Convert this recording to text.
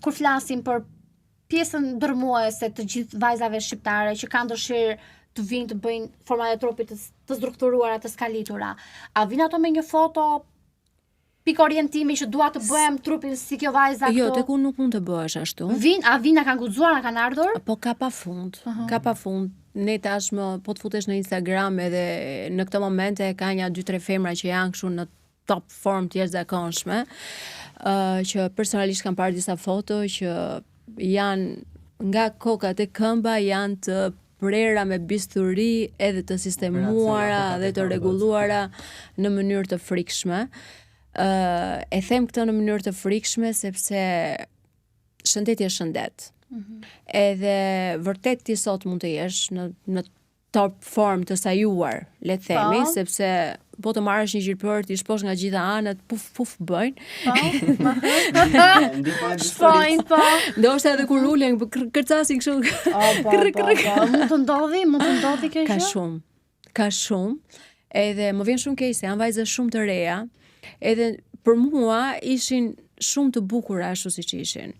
kur flasim për pjesën dërmuese të gjithë vajzave shqiptare që kanë dëshirë të vinë të bëjnë format e trupit të strukturuara, të skalitura, a vinë ato me një foto pikë orientimi që dua të bëhem trupin si kjo vajza këtu? Jo, tek unë nuk mund të bëhesh ashtu. A vinë, na kanë guxuar, na kanë ardhur? Po ka pafund. Ka pafund. Ne tashmë po të futesh në Instagram edhe në këto momente ka një 2-3 femra që janë kështu në top form të jashtëzakonshme, që personalisht kam parë disa foto që janë nga kokat e këmba janë të prera me bisturi edhe të sistemuara dhe të rregulluara në mënyrë të frikshme. E them këtë në mënyrë të frikshme sepse shëndeti është shëndet. Edhe vërtet ti sot mund të jesh në top form të sajuar, le të themi, sepse po të marrësh një gjilpër, ti shposh nga gjitha anët, puf bëjnë. Shpojnë, po. Ndoshta edhe kur ulen kërcasin kështu. Mund të ndodhi kjo gjë? Ka shumë. Edhe më vjen shumë keq se janë vajza shumë të reja. Edhe për mua ishin shumë të bukura ashtu siç ishin.